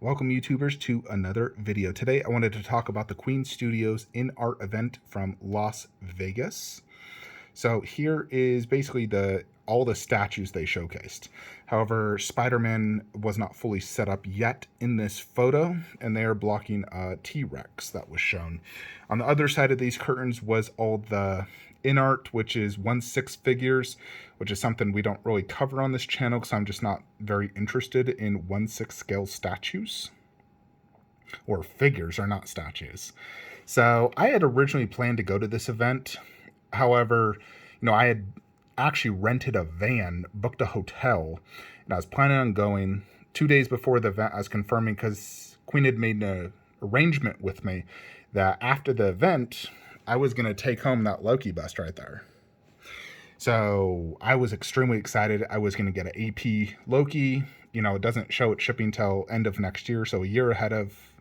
Welcome YouTubers to another video. Today I wanted to talk about the Queen Studios InArt event from Las Vegas. So here is basically all the statues they showcased. However, Spider-Man was not fully set up yet in this photo, and they are blocking a T-Rex that was shown. On the other side of these curtains was all the InArt, which is 1/6 figures, which is something we don't really cover on this channel because I'm just not very interested in 1/6 scale statues. Or figures are not statues. So I had originally planned to go to this event. However, I had actually rented a van, booked a hotel, and I was planning on going 2 days before the event. I was confirming because Queen had made an arrangement with me that after the event, I was going to take home that Loki bust right there. So I was extremely excited. I was going to get an AP Loki. It doesn't show it shipping till end of next year, so a year ahead of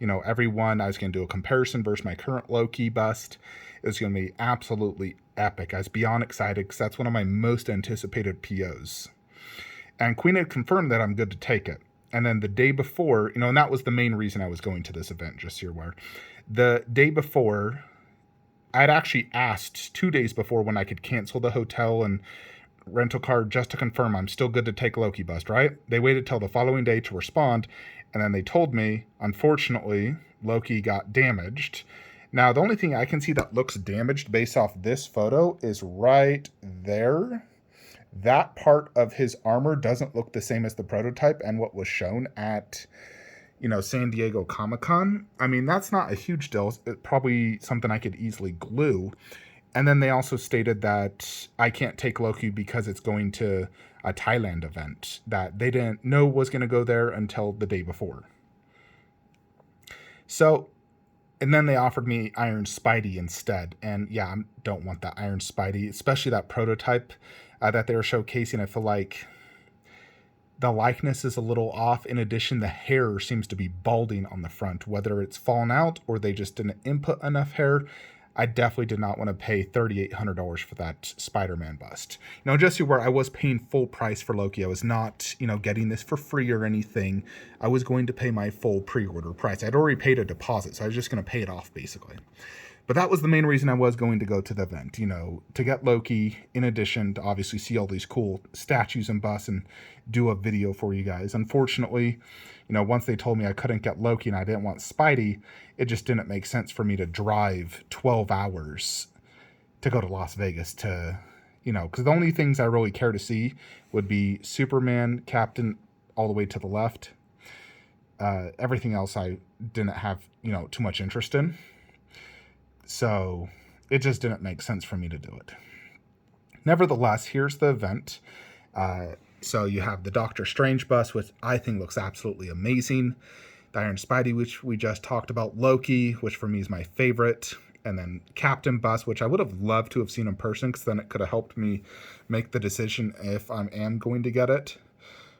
everyone. I was going to do a comparison versus my current Loki bust. It was going to be absolutely epic. I was beyond excited because that's one of my most anticipated POs. And Queen had confirmed that I'm good to take it. And then the day before, and that was the main reason I was going to this event, just so you're aware. The day before, I'd actually asked 2 days before when I could cancel the hotel and rental car just to confirm I'm still good to take Loki bust, right? They waited till the following day to respond, and then they told me, unfortunately, Loki got damaged. Now, the only thing I can see that looks damaged based off this photo is right there. That part of his armor doesn't look the same as the prototype and what was shown at San Diego Comic-Con. I mean, that's not a huge deal. It's probably something I could easily glue. And then they also stated that I can't take Loki because it's going to a Thailand event that they didn't know was going to go there until the day before. So, and then they offered me Iron Spidey instead. And yeah, I don't want that Iron Spidey, especially that prototype that they were showcasing. I feel like the likeness is a little off. In addition, the hair seems to be balding on the front, whether it's fallen out or they just didn't input enough hair. I definitely did not want to pay $3,800 for that Spider-Man bust. Just so where I was paying full price for Loki. I was not, getting this for free or anything. I was going to pay my full pre-order price. I'd already paid a deposit, so I was just going to pay it off, basically. But that was the main reason I was going to go to the event, to get Loki, in addition to obviously see all these cool statues and busts and do a video for you guys. Unfortunately, once they told me I couldn't get Loki and I didn't want Spidey, it just didn't make sense for me to drive 12 hours to go to Las Vegas to, because the only things I really care to see would be Superman, Captain, all the way to the left. Everything else I didn't have, too much interest in. So it just didn't make sense for me to do it. Nevertheless, here's the event. So you have the Doctor Strange bus, which I think looks absolutely amazing. The Iron Spidey, which we just talked about. Loki, which for me is my favorite. And then Captain bus, which I would have loved to have seen in person, because then it could have helped me make the decision if I am going to get it.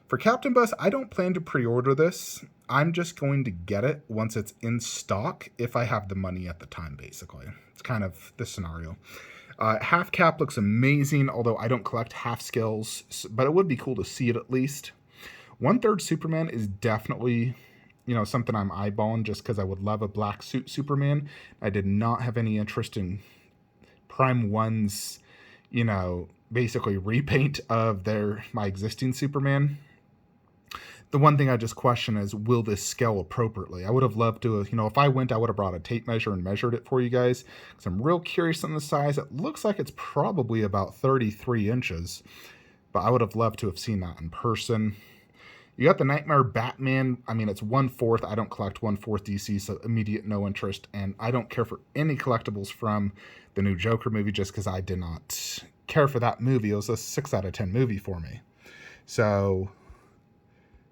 For Captain Bus, I don't plan to pre-order this. I'm just going to get it once it's in stock, if I have the money at the time, basically. It's kind of the scenario. Half Cap looks amazing, although I don't collect half scales, but it would be cool to see it at least. 1/3 Superman is definitely, something I'm eyeballing just because I would love a black suit Superman. I did not have any interest in Prime 1's, basically repaint of my existing Superman. The one thing I just question is, will this scale appropriately? I would have loved to have, if I went, I would have brought a tape measure and measured it for you guys, because I'm real curious on the size. It looks like it's probably about 33 inches, but I would have loved to have seen that in person. You got the Nightmare Batman. I mean, it's 1/4. I don't collect 1/4 DC, so immediate no interest, and I don't care for any collectibles from the new Joker movie just because I did not care for that movie. It was a 6 out of 10 movie for me. So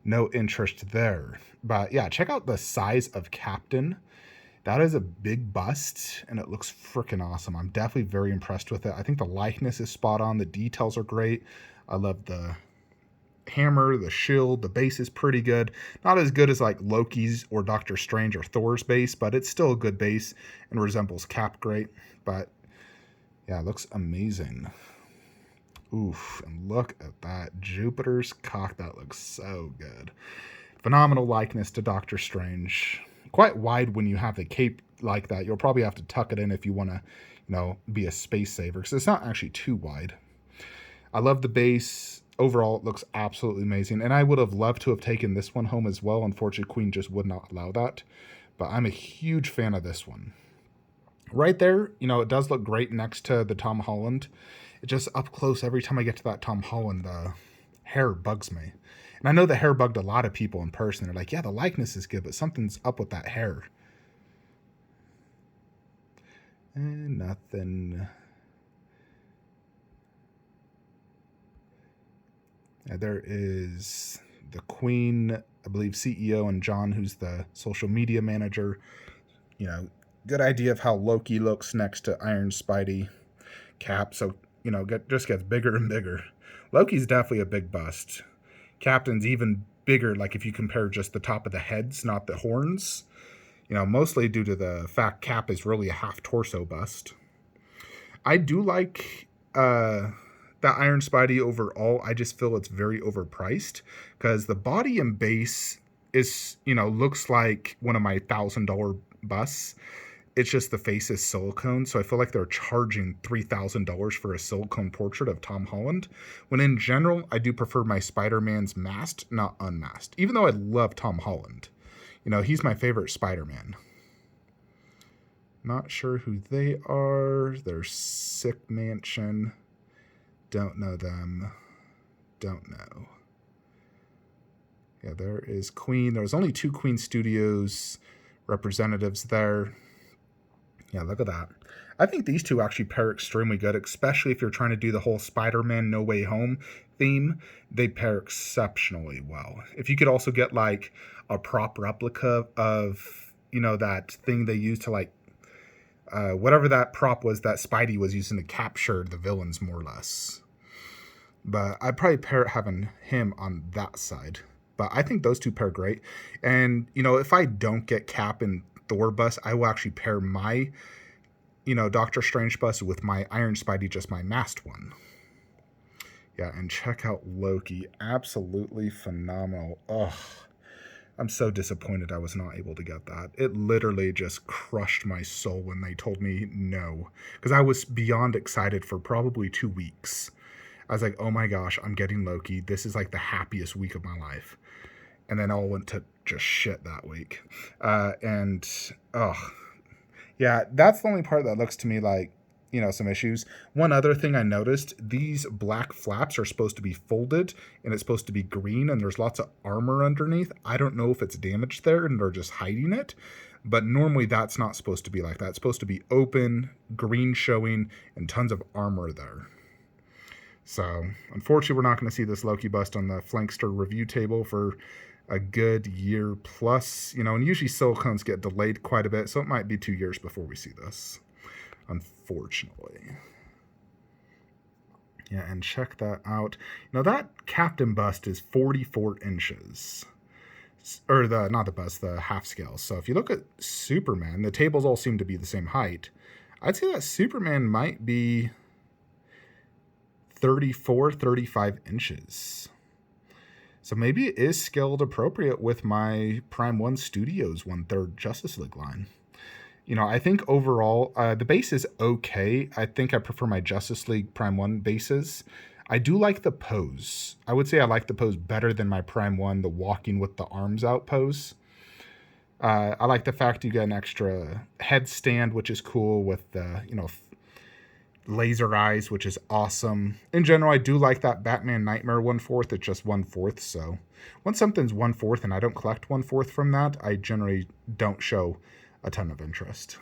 no interest there. But yeah, check out the size of Captain. That is a big bust, and it looks freaking awesome. I'm definitely very impressed with it. I think the likeness is spot on. The details are great. I love the hammer, the shield, the base is pretty good. Not as good as like Loki's or Doctor Strange or Thor's base, but it's still a good base and resembles Cap great. But yeah, it looks amazing. Oof, and look at that Jupiter's cock. That looks so good. Phenomenal likeness to Doctor Strange. Quite wide when you have the cape like that. You'll probably have to tuck it in if you want to, be a space saver, because it's not actually too wide. I love the base. Overall, it looks absolutely amazing. And I would have loved to have taken this one home as well. Unfortunately, Queen just would not allow that. But I'm a huge fan of this one. Right there, it does look great next to the Tom Holland. It just up close, every time I get to that Tom Holland, the hair bugs me. And I know the hair bugged a lot of people in person. They're like, yeah, the likeness is good, but something's up with that hair. And nothing. There is the Queen, I believe, CEO, and John, who's the social media manager. Good idea of how Loki looks next to Iron Spidey, Cap. So, just gets bigger and bigger. Loki's definitely a big bust. Captain's even bigger, like if you compare just the top of the heads, not the horns. Mostly due to the fact Cap is really a half torso bust. I do like that Iron Spidey overall. I just feel it's very overpriced because the body and base is, looks like one of my $1,000 busts. It's just the face is silicone, so I feel like they're charging $3,000 for a silicone portrait of Tom Holland, when in general, I do prefer my Spider-Man's masked, not unmasked, even though I love Tom Holland. He's my favorite Spider-Man. Not sure who they are. They're Sick Mansion. Don't know them. Don't know. Yeah, there is Queen. There was only 2 Queen Studios representatives there. Yeah, look at that. I think these two actually pair extremely good, especially if you're trying to do the whole Spider-Man No Way Home theme. They pair exceptionally well. If you could also get like a prop replica of, that thing they used to whatever that prop was that Spidey was using to capture the villains more or less. But I'd probably pair having him on that side. But I think those two pair great. And, if I don't get Cap and Thor bust, I will actually pair my, Doctor Strange bust with my Iron Spidey, just my masked one. Yeah, and check out Loki. Absolutely phenomenal. Ugh. I'm so disappointed I was not able to get that. It literally just crushed my soul when they told me no. Because I was beyond excited for probably 2 weeks. I was like, oh my gosh, I'm getting Loki. This is like the happiest week of my life. And then all went to just shit that week. Yeah, that's the only part that looks to me like, some issues. One other thing I noticed, these black flaps are supposed to be folded, and it's supposed to be green, and there's lots of armor underneath. I don't know if it's damaged there and they're just hiding it, but normally that's not supposed to be like that. It's supposed to be open, green showing, and tons of armor there. So, unfortunately, we're not going to see this Loki bust on the Flankster review table for a good year plus, and usually silicones get delayed quite a bit, so it might be 2 years before we see this, unfortunately. Yeah, and check that out. That Captain bust is 44 inches. Or not the bust, the half scale. So if you look at Superman, the tables all seem to be the same height. I'd say that Superman might be 34, 35 inches. So maybe it is scaled appropriate with my Prime 1 Studios 1/3 Justice League line. I think overall, the base is okay. I think I prefer my Justice League Prime 1 bases. I do like the pose. I would say I like the pose better than my Prime 1, the walking with the arms out pose. I like the fact you get an extra headstand, which is cool, with the, laser eyes, which is awesome. In general, I do like that Batman Nightmare 1/4. It's just 1/4, so when something's 1/4 and I don't collect 1/4 from that, I generally don't show a ton of interest.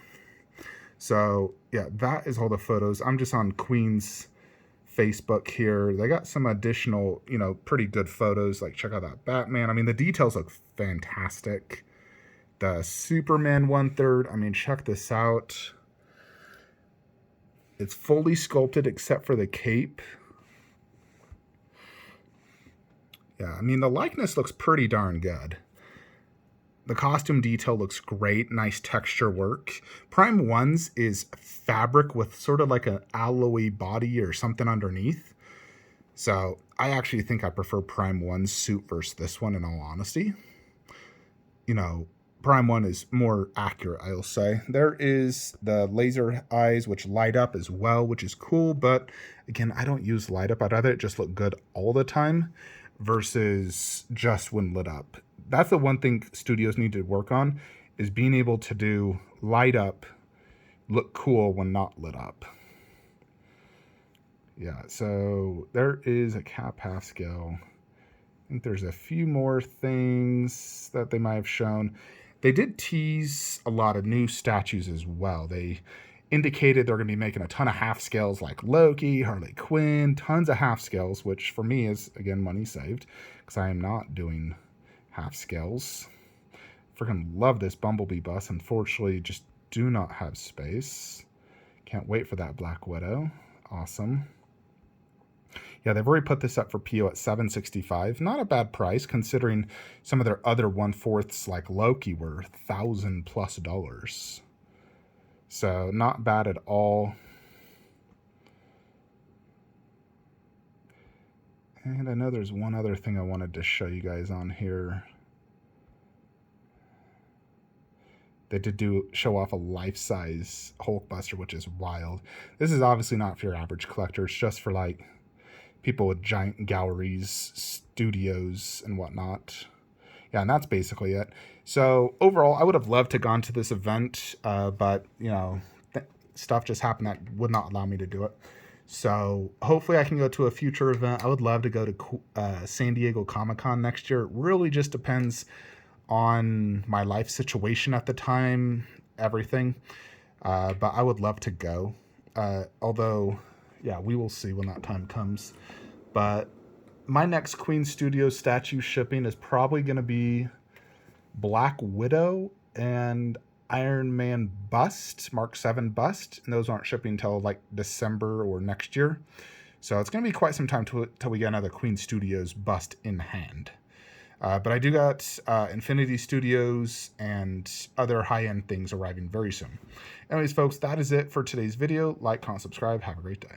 So yeah, that is all the photos. I'm just on Queen's Facebook here. They got some additional, pretty good photos. Like, check out that Batman. I mean, the details look fantastic. The Superman 1/3. I mean, check this out. It's fully sculpted except for the cape. Yeah, I mean, the likeness looks pretty darn good. The costume detail looks great. Nice texture work. Prime 1's is fabric with sort of like an alloy body or something underneath. So I actually think I prefer Prime 1's suit versus this one, in all honesty. you know, Prime 1 is more accurate, I'll say. There is the laser eyes, which light up as well, which is cool. But again, I don't use light up. I'd rather it just look good all the time versus just when lit up. That's the one thing studios need to work on, is being able to do light up, look cool when not lit up. Yeah, so there is a cap half scale. I think there's a few more things that they might have shown. They did tease a lot of new statues as well. They indicated they're going to be making a ton of half scales like Loki, Harley Quinn, tons of half scales, which for me is, again, money saved because I am not doing half scales. Freaking love this Bumblebee bus. Unfortunately, just do not have space. Can't wait for that Black Widow. Awesome. Yeah, they've already put this up for PO at $765. Not a bad price considering some of their other 1/4s like Loki were $1,000+. So not bad at all. And I know there's one other thing I wanted to show you guys on here. They did show off a life-size Hulkbuster, which is wild. This is obviously not for your average collector. It's just for like people with giant galleries, studios, and whatnot. Yeah, and that's basically it. So overall, I would have loved to gone to this event, but you know, stuff just happened that would not allow me to do it. So hopefully I can go to a future event. I would love to go to San Diego Comic-Con next year. It really just depends on my life situation at the time, everything. But I would love to go. Although, yeah, we will see when that time comes. But my next Queen Studios statue shipping is probably going to be Black Widow and Iron Man bust, Mark 7 bust. And those aren't shipping until like December or next year. So it's going to be quite some time till we get another Queen Studios bust in hand. But I do got Infinity Studios and other high-end things arriving very soon. Anyways, folks, that is it for today's video. Like, comment, subscribe. Have a great day.